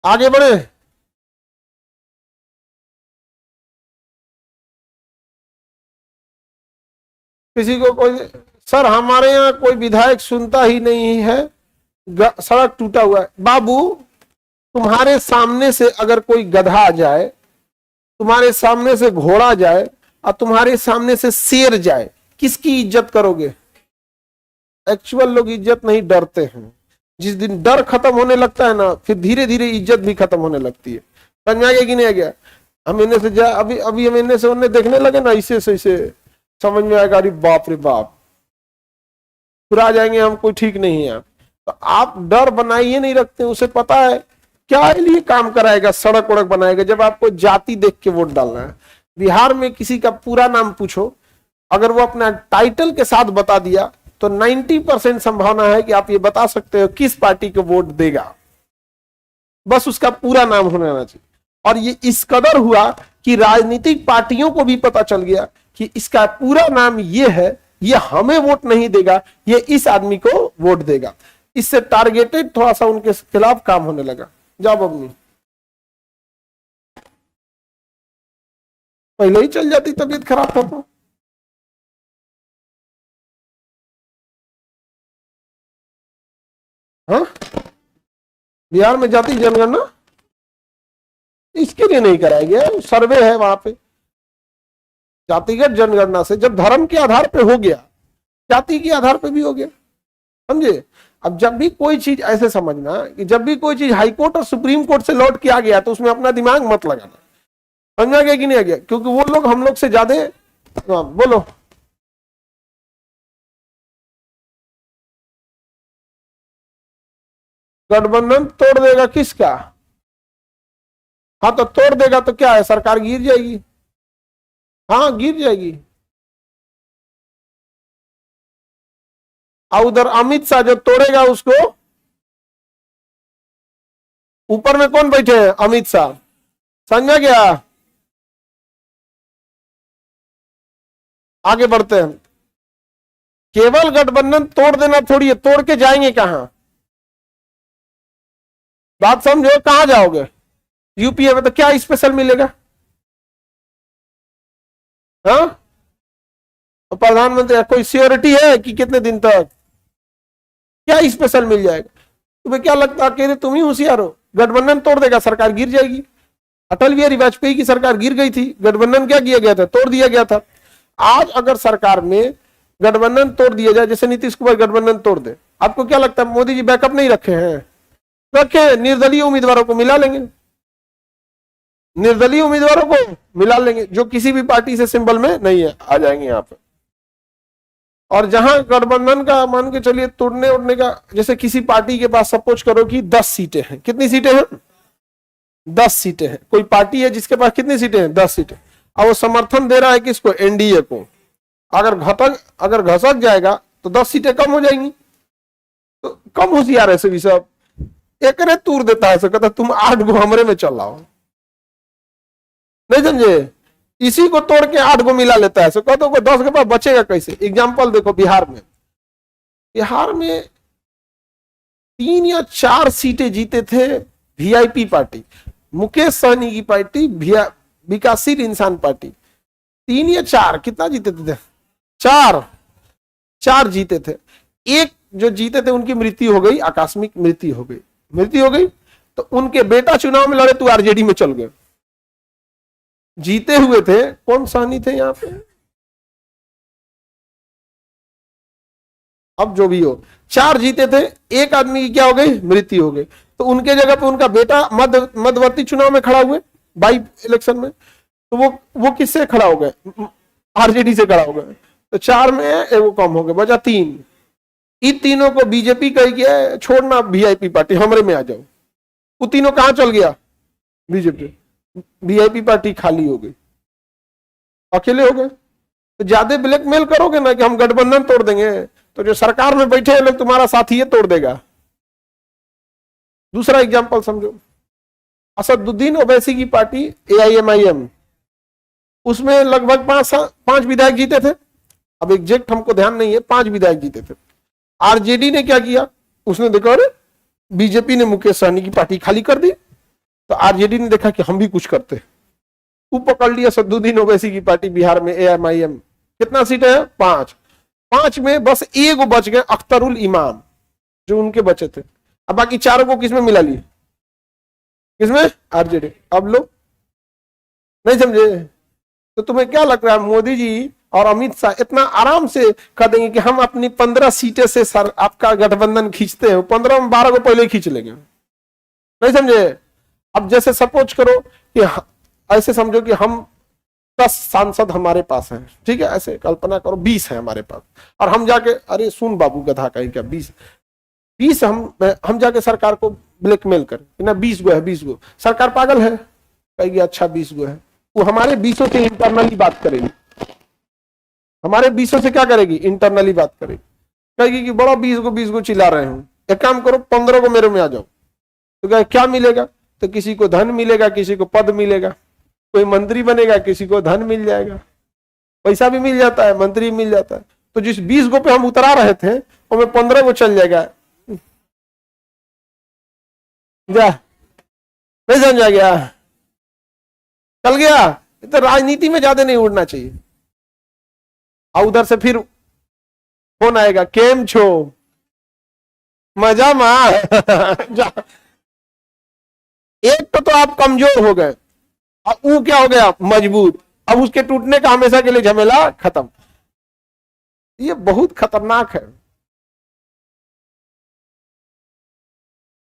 आगे बढ़े। किसी को कोई, सर हमारे यहाँ कोई विधायक सुनता ही नहीं है, सड़क टूटा हुआ है। बाबू तुम्हारे सामने से अगर कोई गधा आ जाए, तुम्हारे सामने से घोड़ा जाए और तुम्हारे सामने से शेर जाए, किसकी इज्जत करोगे। एक्चुअल लोग इज्जत नहीं, डरते हैं। जिस दिन डर खत्म होने लगता है ना, फिर धीरे धीरे इज्जत भी खत्म होने लगती है। समझ में आ गया कि नहीं आ गया। हम इन्हें से जा, अभी अभी हम इन्हें से उन्हें देखने लगे ना, इसे से इसे समझ में आएगा, अरे बाप रे बाप, फिर आ जाएंगे हम कोई ठीक नहीं है। तो आप डर बनाइए नहीं रखते, उसे पता है क्या लिए काम कराएगा, सड़क वड़क बनाएगा, जब आपको जाति देख के वोट डालना है। बिहार में किसी का पूरा नाम पूछो, अगर वो अपना टाइटल के साथ बता दिया तो 90% संभावना है कि आप ये बता सकते हो किस पार्टी को वोट देगा, बस उसका पूरा नाम होना चाहिए। और ये इस कदर हुआ कि राजनीतिक पार्टियों को भी पता चल गया कि इसका पूरा नाम ये है, ये हमें वोट नहीं देगा, ये इस आदमी को वोट देगा। इससे टारगेटेड थोड़ा सा उनके खिलाफ काम होने लगा। जाओ अपनी, पहले ही चल जाती तबीयत खराब था तो। हाँ बिहार में जाति जनगणना इसके लिए नहीं कराया गया, सर्वे है वहां पे। जातिगत जनगणना से जब धर्म के आधार पे हो गया, जाति के आधार पे भी हो गया, समझे। अब जब भी कोई चीज, ऐसे समझना कि जब भी कोई चीज हाईकोर्ट और सुप्रीम कोर्ट से लौट के आ गया तो उसमें अपना दिमाग मत लगाना। समझा गया कि नहीं आ गया, क्योंकि वो लोग हम लोग से ज्यादा। बोलो। गठबंधन तोड़ देगा किसका। हाँ तो तोड़ देगा तो क्या है, सरकार गिर जाएगी। हाँ गिर जाएगी। और उधर अमित शाह जो तोड़ेगा उसको, ऊपर में कौन बैठे हैं, अमित शाह। समझा गया। आगे बढ़ते हैं। केवल गठबंधन तोड़ देना थोड़ी है, तोड़ के जाएंगे कहां, बात समझो, कहां जाओगे। यूपीए में तो क्या स्पेशल मिलेगा। हाँ तो प्रधानमंत्री कोई सियोरिटी है कि कितने दिन तक, क्या स्पेशल मिल जाएगा। तुम्हें क्या लगता है अकेले तुम ही होशियार हो। गठबंधन तोड़ देगा, सरकार गिर जाएगी। अटल बिहारी वाजपेयी की सरकार गिर गई थी, गठबंधन क्या किया गया था, तोड़ दिया गया था। आज अगर सरकार में गठबंधन तोड़ दिया जाए, जैसे नीतीश कुमार गठबंधन तोड़ दे, आपको क्या लगता है मोदी जी बैकअप नहीं रखे हैं। रखे, निर्दलीय उम्मीदवारों को मिला लेंगे, निर्दलीय उम्मीदवारों को मिला लेंगे, जो किसी भी पार्टी से सिंबल में नहीं है, आ जाएंगे यहाँ पे। और जहां गठबंधन का मान के चलिए तोड़ने उड़ने का, जैसे किसी पार्टी के पास सपोज करो कि 10 सीटें हैं, कितनी सीटें हैं, 10 सीटें हैं। कोई पार्टी है जिसके पास कितनी सीटें हैं, 10 सीटें। अब वो समर्थन दे रहा है किसको, एनडीए को। अगर घसक जाएगा तो 10 सीटें कम हो जाएंगी। तो कम होशियार है सभी सब, एक ने तूर देता है, कहता तुम 8 गो हमरे में चल आओ, नहीं समझे। इसी को तोड़ के 8 गो मिला लेता है, सो कहते को 10 के पास बचेगा कैसे। एग्जाम्पल देखो, बिहार में 3 या 4 सीटें जीते थे वीआईपी पार्टी, मुकेश सहनी की पार्टी, विकासशील इंसान पार्टी। 3 या 4, कितना जीते थे, 4 जीते थे। एक जो जीते थे उनकी मृत्यु हो गई, आकस्मिक मृत्यु हो गई, तो उनके बेटा चुनाव में लड़े तो आरजेडी में चल गए। जीते हुए थे, कौन सहनी थे यहाँ पे, अब जो भी हो, 4 जीते थे, एक आदमी की क्या हो गई, मृत्यु हो गई। तो उनके जगह पे उनका बेटा मध्यवर्ती चुनाव में खड़ा हुए, बाई इलेक्शन में, तो वो किससे खड़ा हो गए, आरजेडी से खड़ा हो गए। तो 4 में एगो कम हो गए, बचा 3। इन तीनों को बीजेपी कही गया छोड़ना वीआईपी पार्टी, हमरे में आ जाओ। वो तीनों कहां चल गया, बीजेपी। वीआईपी पार्टी खाली हो गई, अकेले हो गए। तो ज्यादा ब्लैकमेल करोगे ना कि हम गठबंधन तोड़ देंगे, तो जो सरकार में बैठे लोग तुम्हारा साथी है तोड़ देगा। दूसरा एग्जांपल समझो, असदुद्दीन ओवैसी की पार्टी एआईएमआईएम, उसमें लगभग 5 विधायक जीते थे। अब एग्जैक्ट हमको ध्यान नहीं है, 5 विधायक जीते थे। आरजेडी ने क्या किया, उसने देखा अरे बीजेपी ने मुकेश सहनी की पार्टी खाली कर दी, तो आरजेडी ने देखा कि हम भी कुछ करते, वो पकड़ लिया असदुद्दीन ओवैसी की पार्टी बिहार में एआईएमआईएम। कितना सीट है, 5 में बस एक बच गए, अख्तरुल ईमान, जो उनके बचे थे। अब बाकी 4 को किसमें मिला लिए, किसमें, आरजेडी। अब लोग नहीं समझे। तो तुम्हें क्या लग रहा है, मोदी जी और अमित शाह इतना आराम से कह देंगे कि हम अपनी 15 सीटें से सर आपका गठबंधन खींचते हैं, 15 में 12 को पहले ही खींच लेंगे, नहीं समझे। अब जैसे सपोज करो कि ऐसे समझो कि हम 10 सांसद हमारे पास हैं, ठीक है, ऐसे कल्पना करो 20 है हमारे पास, और हम जाके, अरे सुन बाबू गधा कहीं क्या, 20 हम जाके सरकार को ब्लैकमेल करें ना, 20 गो है, 20 गो, सरकार पागल है, कहेगी अच्छा 20 गो है। वो हमारे 20 से इंटरनली बात करेगी, हमारे 20 से क्या करेगी, इंटरनली बात करेगी, कहेगी कि बड़ा 20 गो चिल्ला रहे हो, एक काम करो 15 को मेरे में आ जाओ। तो कहे क्या मिलेगा, तो किसी को धन मिलेगा, किसी को पद मिलेगा, कोई मंत्री बनेगा, किसी को धन मिल जाएगा, पैसा भी मिल जाता है, मंत्री मिल जाता है। तो जिस 20 गो पे हम उतरा रहे थे उसमें 15 गो चल जाएगा, जा नहीं समझा गया, चल गया। तो राजनीति में ज्यादा नहीं उड़ना चाहिए। और उधर से फिर फोन आएगा, केम छो, मजा मा एक तो आप कमजोर हो गए, और वो क्या हो गया, मजबूत। अब उसके टूटने का हमेशा के लिए झमेला खत्म। ये बहुत खतरनाक है।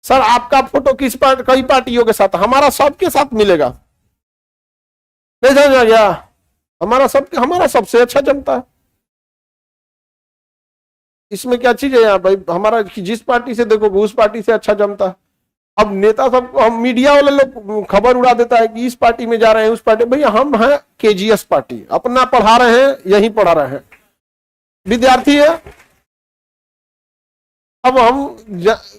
सर आपका फोटो कई पार्टियों के साथ, हमारा सबके साथ मिलेगा, नहीं समझ आ गया, हमारा सबसे अच्छा जमता है। इसमें क्या चीज है यार भाई, हमारा जिस पार्टी से देखोगे उस पार्टी से अच्छा जमता है। अब नेता सब, हम मीडिया वाले लोग खबर उड़ा देता है कि इस पार्टी में जा रहे हैं, उस पार्टी, भैया हम हैं केजीएस पार्टी, अपना पढ़ा रहे हैं, यही पढ़ा रहे हैं, विद्यार्थी है। अब हम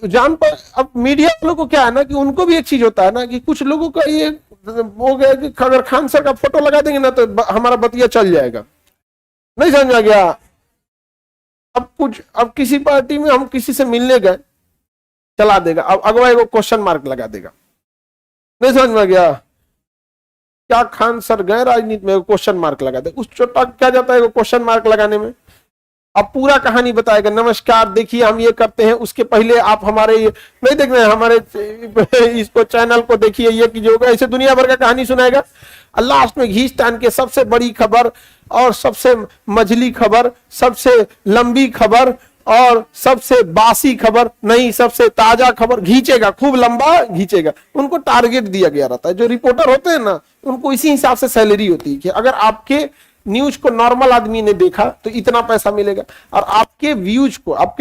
जान पर, अब मीडिया वालों को क्या है ना कि उनको भी एक चीज होता है ना कि कुछ लोगों का ये हो गया कि अगर खान सर का फोटो लगा देंगे ना तो हमारा बतिया चल जाएगा, नहीं समझ आ गया। अब किसी पार्टी में हम किसी से मिलने गए, चला देगा, अब अगवा को क्वेश्चन मार्क लगा देगा, नहीं समझ में गया, क्या खान सर गए राजनीति में, क्वेश्चन मार्क लगा दे। उस छोटा क्या जाता है क्वेश्चन मार्क लगाने में, अब पूरा कहानी बताएगा, नमस्कार देखिए हम ये करते हैं, उसके पहले आप हमारे नहीं देख रहे हैं, हमारे इसको चैनल को देखिए, ये कीजिए होगा, ऐसे दुनिया भर का कहानी सुनाएगा। लास्ट में घींच तान के सबसे बड़ी खबर और सबसे मझली खबर, सबसे लंबी खबर और सबसे बासी खबर नहीं, सबसे ताजा खबर घींचेगा, खूब लंबा घींचेगा। उनको टारगेट दिया गया रहता है, जो रिपोर्टर होते हैं ना उनको इसी हिसाब से सैलरी होती है कि अगर आपके न्यूज को नॉर्मल आदमी ने देखा तो इतना पैसा मिलेगा, और आपके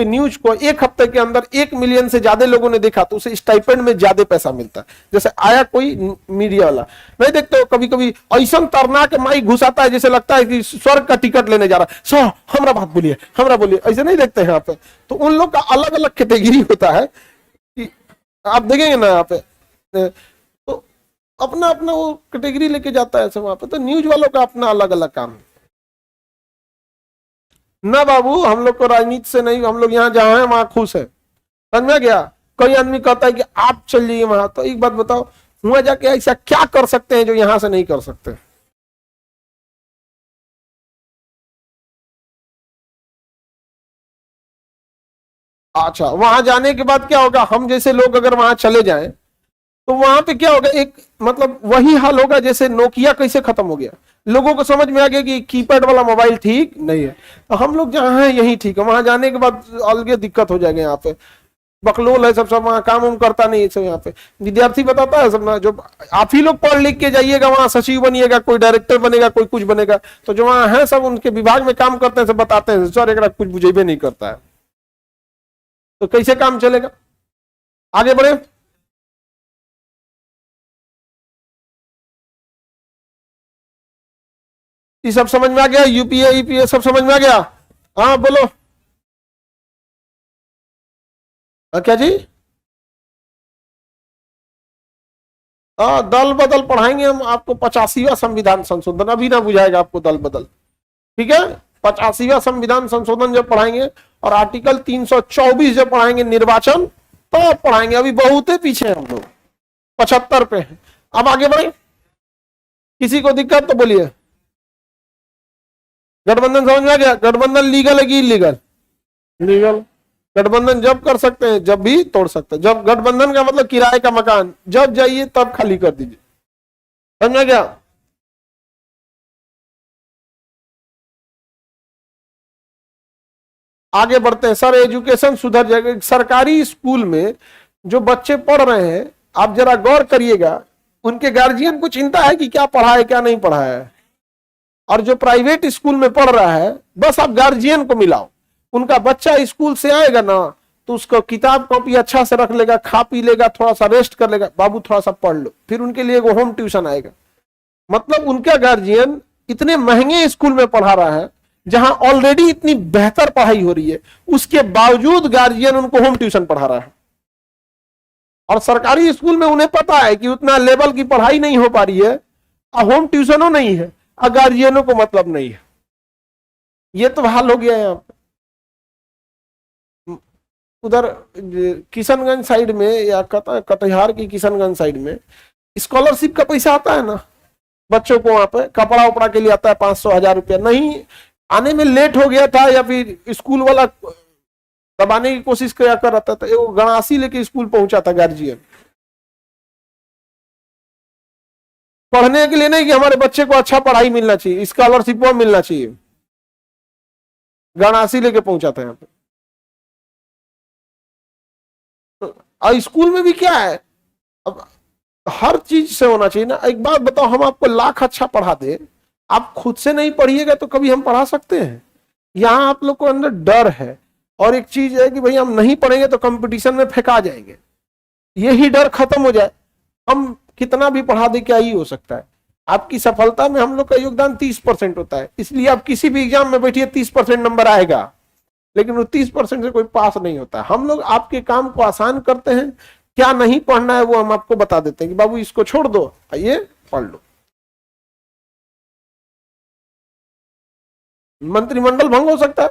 न्यूज को 1 हफ्ते के अंदर 1 मिलियन से ज्यादा लोगों ने देखा तो उसे स्टाइपेंड में ज्यादा पैसा मिलता है। जैसे आया कोई मीडिया वाला, नहीं देखते हो कभी कभी ऐसा तरना के माइक घुसाता है जैसे लगता है कि स्वर्ग का टिकट लेने जा रहा है, सर हमरा बात बोलिए, हमरा बोलिए, ऐसे नहीं देखते हैं यहाँ पे। तो उन लोग का अलग अलग कैटेगरी होता है कि आप देखेंगे ना यहाँ पे, अपना अपना वो कैटेगरी लेके जाता है वहां पे। तो न्यूज वालों का अपना अलग अलग काम है ना बाबू, हम लोग को राजनीति से नहीं, हम लोग यहाँ जहां हैं वहां खुश है, समझ में गया। कोई आदमी कहता है कि आप चल जाइए वहां, तो एक बात बताओ, वहां जाके ऐसा क्या कर सकते हैं जो यहां से नहीं कर सकते। अच्छा, वहां जाने के बाद क्या होगा, हम जैसे लोग अगर वहां चले जाएं तो वहां पे क्या होगा, एक मतलब वही हाल होगा जैसे नोकिया कैसे खत्म हो गया। लोगों को समझ में आ गया कि कीपैड वाला मोबाइल ठीक नहीं है, तो हम लोग जहाँ हैं यही ठीक है, वहां जाने के बाद अलग दिक्कत हो जाएगा। यहाँ पे बकलोल है सब वहां काम उम करता नहीं है सब। यहाँ पे विद्यार्थी बताता है सब ना, जो आप ही लोग पढ़ लिख के जाइएगा वहां सचिव बनिएगा, कोई डायरेक्टर बनेगा, कोई कुछ बनेगा, तो जो वहां है सब उनके विभाग में काम करते हैं सब बताते हैं सर एक कुछ बुझेबे नहीं करता है, तो कैसे काम चलेगा। आगे बढ़े। ये सब समझ में आ गया, यूपीए ईपीए सब समझ में आ गया। हाँ बोलो। क्या जी? दल बदल पढ़ाएंगे हम आपको, 85वां संविधान संशोधन, अभी ना बुझाएगा आपको दल बदल, ठीक है। 85वां संविधान संशोधन जब पढ़ाएंगे और आर्टिकल 324 जब पढ़ाएंगे निर्वाचन, तो पढ़ाएंगे, अभी बहुत पीछे हम लोग 75 पे हैं। अब आगे बढ़े, किसी को दिक्कत तो बोलिए। गठबंधन समझ में आ गया? गठबंधन लीगल है कि इलीगल? लीगल। गठबंधन जब कर सकते हैं जब भी तोड़ सकते हैं। जब गठबंधन का मतलब किराए का मकान, जब जाइए तब खाली कर दीजिए, समझ में गया? आगे बढ़ते हैं। सर एजुकेशन सुधर जाएगा। सरकारी स्कूल में जो बच्चे पढ़ रहे हैं, आप जरा गौर करिएगा, उनके गार्जियन को चिंता है कि क्या पढ़ा है क्या नहीं पढ़ा है। और जो प्राइवेट स्कूल में पढ़ रहा है, बस आप गार्जियन को मिलाओ, उनका बच्चा स्कूल से आएगा ना तो उसको किताब कॉपी अच्छा से रख लेगा, खा पी लेगा, थोड़ा सा रेस्ट कर लेगा, बाबू थोड़ा सा पढ़ लो, फिर उनके लिए वो होम ट्यूशन आएगा। मतलब उनका गार्जियन इतने महंगे स्कूल में पढ़ा रहा है जहां ऑलरेडी इतनी बेहतर पढ़ाई हो रही है, उसके बावजूद गार्जियन उनको होम ट्यूशन पढ़ा रहा है। और सरकारी स्कूल में उन्हें पता है कि उतना लेवल की पढ़ाई नहीं हो पा रही है, और होम ट्यूशनों नहीं है, और गार्जियनों को मतलब नहीं है। ये तो हाल हो गया है यहाँ पे। उधर किशनगंज साइड में या कटिहार की किशनगंज साइड में स्कॉलरशिप का पैसा आता है ना बच्चों को, वहां पे कपड़ा उपड़ा के लिए आता है 500-1000 रुपया। नहीं आने में लेट हो गया था या फिर स्कूल वाला दबाने की कोशिश किया कर रहा था, वो गणासी लेके स्कूल पहुंचा था गार्जियन, पढ़ने के लिए नहीं कि हमारे बच्चे को अच्छा पढ़ाई मिलना चाहिए, स्कॉलरशिप मिलना चाहिए, गणासी लेके पहुंचा था यहाँ पे। और स्कूल में भी क्या है, अब हर चीज से होना चाहिए ना। एक बात बताओ, हम आपको लाख अच्छा पढ़ा दे, आप खुद से नहीं पढ़िएगा तो कभी हम पढ़ा सकते हैं? यहाँ आप लोग को अंदर डर है, और एक चीज है कि भाई हम नहीं पढ़ेंगे तो कंपटीशन में फेंका जाएंगे, यही डर खत्म हो जाए। हम कितना भी पढ़ा दे क्या ही हो सकता है। आपकी सफलता में हम लोग का योगदान 30% होता है, इसलिए आप किसी भी एग्जाम में बैठिए 30% नंबर आएगा, लेकिन वो 30% से कोई पास नहीं होता। हम लोग आपके काम को आसान करते हैं, क्या नहीं पढ़ना है वो हम आपको बता देते हैं कि बाबू इसको छोड़ दो, ये पढ़ लो। मंत्रिमंडल भंग हो सकता है,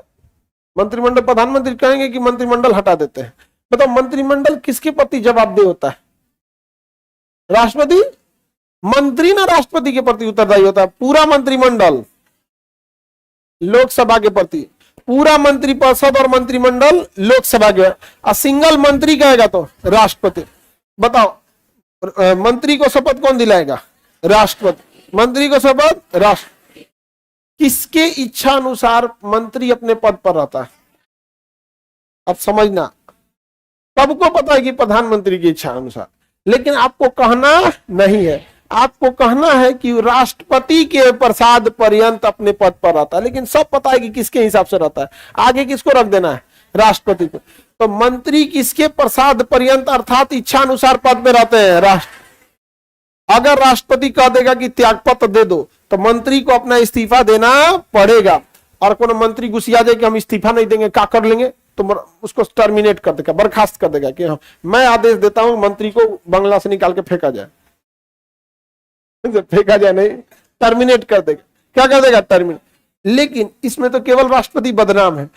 मंत्रिमंडल, प्रधानमंत्री कहेंगे कि मंत्रिमंडल हटा देते हैं। बताओ मंत्रिमंडल किसके प्रति जवाबदेह होता है? राष्ट्रपति। मंत्री ना राष्ट्रपति के प्रति उत्तरदायी होता है, पूरा मंत्रिमंडल लोकसभा के प्रति, पूरा मंत्रिपरिषद और मंत्रिमंडल लोकसभा के, और सिंगल मंत्री कहेगा तो राष्ट्रपति। बताओ मंत्री को शपथ कौन दिलाएगा? राष्ट्रपति। मंत्री को शपथ राष्ट्र, किसके इच्छा अनुसार मंत्री अपने पद पर रहता है? अब समझना, सबको पता है कि प्रधानमंत्री की इच्छा अनुसार, लेकिन आपको कहना नहीं है, आपको कहना है कि राष्ट्रपति के प्रसाद पर्यंत अपने पद पर रहता है, लेकिन सब पता है कि किसके हिसाब से रहता है। आगे किसको रख देना है? राष्ट्रपति को। तो मंत्री किसके प्रसाद पर्यंत अर्थात इच्छा अनुसार पद में रहते हैं? राष्ट्र। अगर राष्ट्रपति कह देगा कि त्यागपत्र दे दो तो मंत्री को अपना इस्तीफा देना पड़ेगा। और कोई मंत्री गुस्सिया जाए कि हम इस्तीफा नहीं देंगे, क्या कर लेंगे, तो उसको टर्मिनेट कर देगा, बर्खास्त कर देगा कि हाँ मैं आदेश देता हूं मंत्री को बंगला से निकाल के फेंका जाए, फेंका जाए नहीं, टर्मिनेट कर देगा। क्या कर देगा? टर्मिनेट। लेकिन इसमें तो केवल राष्ट्रपति बदनाम है,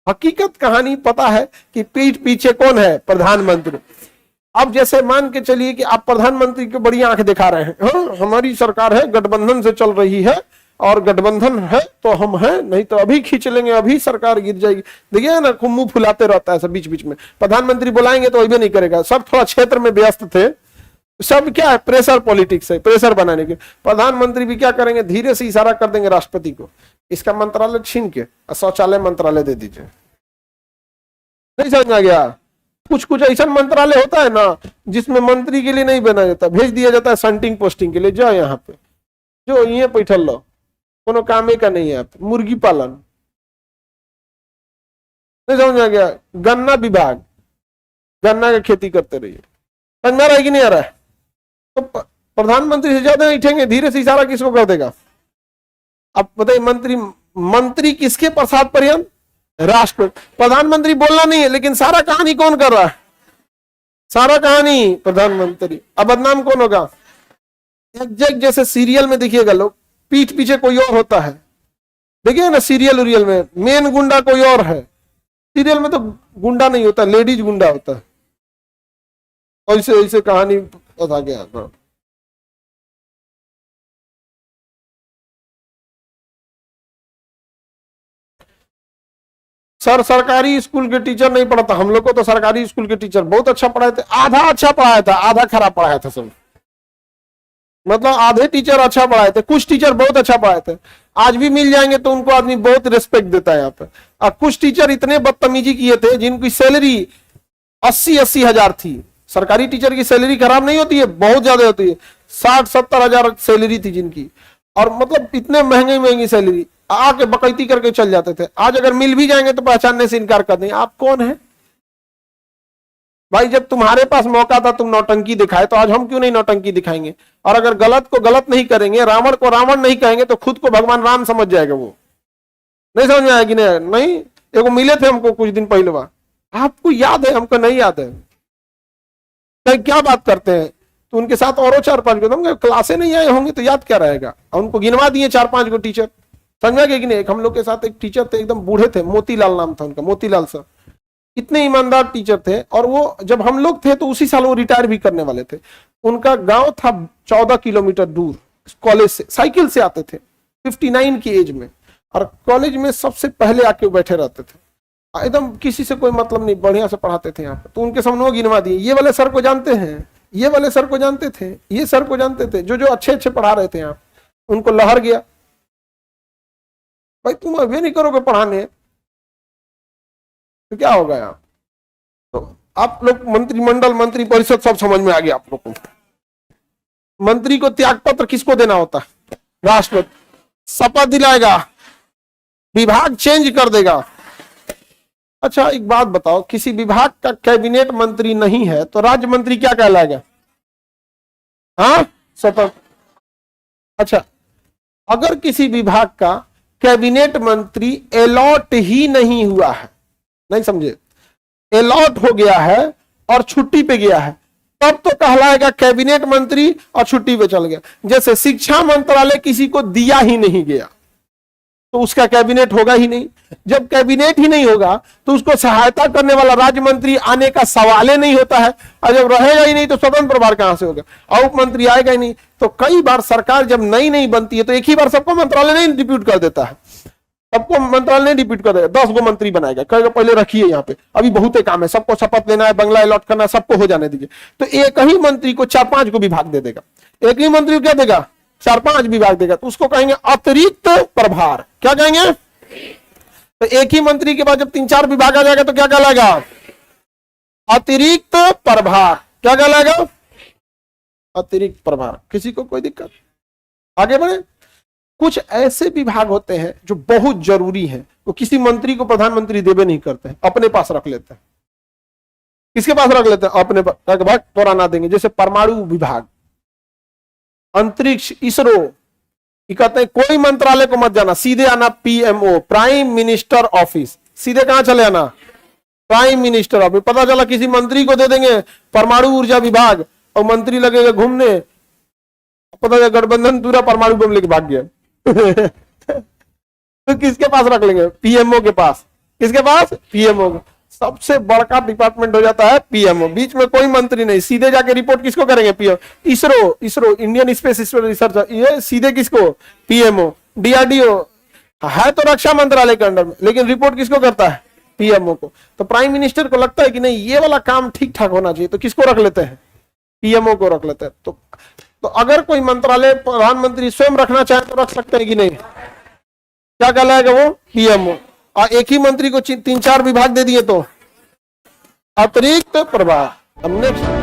हकीकत कहानी पता है कि पीठ पीछे कौन है? प्रधानमंत्री। अब जैसे मान के चलिए कि आप प्रधानमंत्री को बड़ी आंख दिखा रहे हैं, हाँ हमारी सरकार है, गठबंधन से चल रही है, और गठबंधन है तो हम हैं, नहीं तो अभी खींच लेंगे, अभी सरकार गिर जाएगी। देखिए ना, मुंह फुलाते रहता है सब बीच बीच में। प्रधानमंत्री बुलाएंगे तो अभी नहीं करेगा, सब थोड़ा क्षेत्र में व्यस्त थे, सब क्या है, प्रेशर पॉलिटिक्स है, प्रेशर बनाने के। प्रधानमंत्री भी क्या करेंगे, धीरे से इशारा कर देंगे राष्ट्रपति को, इसका मंत्रालय छीन के शौचालय मंत्रालय दे दीजिए। नहीं समझ में आ गया? कुछ कुछ ऐसा मंत्रालय होता है ना जिसमें मंत्री के लिए नहीं बना जाता, भेज दिया जाता है संटिंग पोस्टिंग के लिए, जाओ यहाँ पे, जो ये बैठल लो, कोनो काम का नहीं है। मुर्गी पालन, नहीं समझ में आ गया? गन्ना विभाग, गन्ना की खेती करते रहिए। समझ में आ रहा है कि नहीं आ रहा है? तो प्रधानमंत्री से ज्यादा उठेंगे, धीरे से इशारा किसको कर देगा? अब बताइए, मंत्री किसके प्रसाद पर्यंत? राष्ट्रपति। प्रधानमंत्री बोलना नहीं है, लेकिन सारा कहानी कौन कर रहा है? सारा कहानी प्रधानमंत्री। अब बदनाम कौन होगा? एग्जैक्ट जैसे सीरियल में देखिएगा, लोग पीठ पीछे कोई और होता है, देखिए ना सीरियल उरियल में मेन गुंडा कोई और है। सीरियल में तो गुंडा नहीं होता, लेडीज गुंडा होता है। ऐसे ऐसे कहानी बता गया। सर सरकारी स्कूल के टीचर नहीं पढ़ाता, हम लोग को तो सरकारी स्कूल के टीचर बहुत अच्छा पढ़ाए थे। आधा अच्छा पढ़ाया था, आधा खराब पढ़ाया था सब। मतलब आधे टीचर अच्छा पढ़ाए थे, कुछ टीचर बहुत अच्छा पढ़ाए थे। आज भी मिल जाएंगे तो उनको आदमी बहुत रिस्पेक्ट देता है यहाँ पे। और कुछ टीचर इतने बदतमीजी किए थे जिनकी सैलरी 80-80 हजार थी। सरकारी टीचर की सैलरी खराब नहीं होती है, बहुत ज्यादा होती है, 60-70 हजार सैलरी थी जिनकी। और मतलब इतने महंगी महंगी सैलरी, आके बकैती करके चल जाते थे। आज अगर मिल भी जाएंगे तो पहचानने से इनकार कर देंगे, आप कौन है भाई? जब तुम्हारे पास मौका था तुम नौटंकी दिखाए, तो आज हम क्यों नहीं नौटंकी दिखाएंगे? और अगर गलत को गलत नहीं करेंगे, रावण को रावण नहीं कहेंगे, तो खुद को भगवान राम समझ जाएगा वो। नहीं समझ में आएगी? नहीं, एगो मिले थे हमको कुछ दिन पहले, बार आपको याद है? हमको नहीं याद है। क्या बात करते हैं? तो उनके साथ और 4-5 को क्लासे नहीं आए होंगे तो याद क्या रहेगा? और उनको गिनवा दिए 4-5 को टीचर। समझा गया कि नहीं? हम लोग के साथ एक टीचर थे, एकदम बूढ़े थे, मोतीलाल नाम था उनका, मोतीलाल सर। इतने ईमानदार टीचर थे। और वो जब हम लोग थे तो उसी साल वो रिटायर भी करने वाले थे। उनका गांव था 14 किलोमीटर दूर, कॉलेज से साइकिल से आते थे 59 की एज में, और कॉलेज में सबसे पहले आके बैठे रहते थे। एकदम किसी से कोई मतलब नहीं, बढ़िया से पढ़ाते थे यहाँ पे। तो उनके सामने वो गिनवा दिए, ये वाले सर को जानते हैं, ये वाले सर को जानते थे, ये सर को जानते थे, जो जो अच्छे अच्छे पढ़ा रहे थे यहाँ। उनको लहर गया, भाई तुम अभी नहीं करोगे पढ़ाने तो क्या होगा यहाँ? तो आप लोग मंत्रिमंडल, मंत्री परिषद सब समझ में आ गया आप लोग को। मंत्री को त्याग पत्र किसको देना होता है? राष्ट्रपति। शपथ दिलाएगा, विभाग चेंज कर देगा। अच्छा एक बात बताओ, किसी विभाग का कैबिनेट मंत्री नहीं है तो राज्य मंत्री क्या कहलाएगा? हाँ, शपथ। अच्छा, अगर किसी विभाग का कैबिनेट मंत्री अलॉट ही नहीं हुआ है, नहीं समझे, अलॉट हो गया है और छुट्टी पे गया है, तब तो कहलाएगा कैबिनेट मंत्री और छुट्टी पे चल गया। जैसे शिक्षा मंत्रालय किसी को दिया ही नहीं गया तो उसका कैबिनेट होगा ही नहीं। जब कैबिनेट ही नहीं होगा तो उसको सहायता करने वाला राज्य मंत्री आने का सवाल ही नहीं होता है। और जब रहेगा ही नहीं तो स्वतंत्र प्रभार कहां से होगा? और उप मंत्री आएगा ही नहीं। तो कई बार सरकार जब नई नई बनती है तो एक ही बार सबको मंत्रालय नहीं डिप्यूट कर देता है, सबको मंत्रालय नहीं डिप्यूट कर देगा, 10 गो मंत्री बनाएगा, कहेगा पहले रखिए यहाँ पे, अभी बहुत काम है, सबको शपथ लेना है, बंगला अलॉट करना है, सबको हो जाने दीजिए। तो एक ही मंत्री को 4-5 को विभाग दे देगा, एक ही मंत्री को क्या देगा? 4-5 विभाग देगा। तो उसको कहेंगे अतिरिक्त प्रभार। क्या कहेंगे? तो एक ही मंत्री के बाद जब 3-4 विभाग आ जाएगा तो क्या कहलाएगा? अतिरिक्त प्रभार। क्या कहलाएगा? अतिरिक्त प्रभार। किसी को कोई दिक्कत? आगे बढ़े। कुछ ऐसे विभाग होते हैं जो बहुत जरूरी हैं, तो किसी मंत्री को प्रधानमंत्री देवे नहीं करते हैं, अपने पास रख लेते हैं। किसके पास रख लेते हैं? अपने पास। भाई तोरा ना देंगे। जैसे परमाणु विभाग, अंतरिक्ष, इसरो, कहते हैं कोई मंत्रालय को मत जाना, सीधे आना पीएमओ, प्राइम मिनिस्टर ऑफिस। सीधे कहां चले आना? Prime minister office. पता चला किसी मंत्री को दे देंगे परमाणु ऊर्जा विभाग और मंत्री लगेगा घूमने, पता चला गठबंधन पूरा परमाणु बम लेके भाग गया। तो किसके पास रख लेंगे? पीएमओ के पास। किसके पास? पीएमओ। सबसे बड़का डिपार्टमेंट हो जाता है पीएमओ, बीच में कोई मंत्री नहीं, सीधे जाके रिपोर्ट किसको करेंगे? PM. ISRO Indian space research, ये सीधे किसको? पीएमओ। डीआरडीओ है तो रक्षा मंत्रालय के अंडर में, लेकिन रिपोर्ट किसको करता है? पीएमओ को। तो प्राइम मिनिस्टर को लगता है कि नहीं ये वाला काम ठीक ठाक होना चाहिए, तो किसको रख लेते हैं? पीएमओ को रख लेते हैं। तो अगर कोई मंत्रालय प्रधानमंत्री स्वयं रखना चाहे तो रख सकते हैं कि नहीं? क्या कहलाएगा वो? पीएमओ। और एक ही मंत्री को 3-4 विभाग दे दिए तो अतिरिक्त प्रभार। अब नेक्स्ट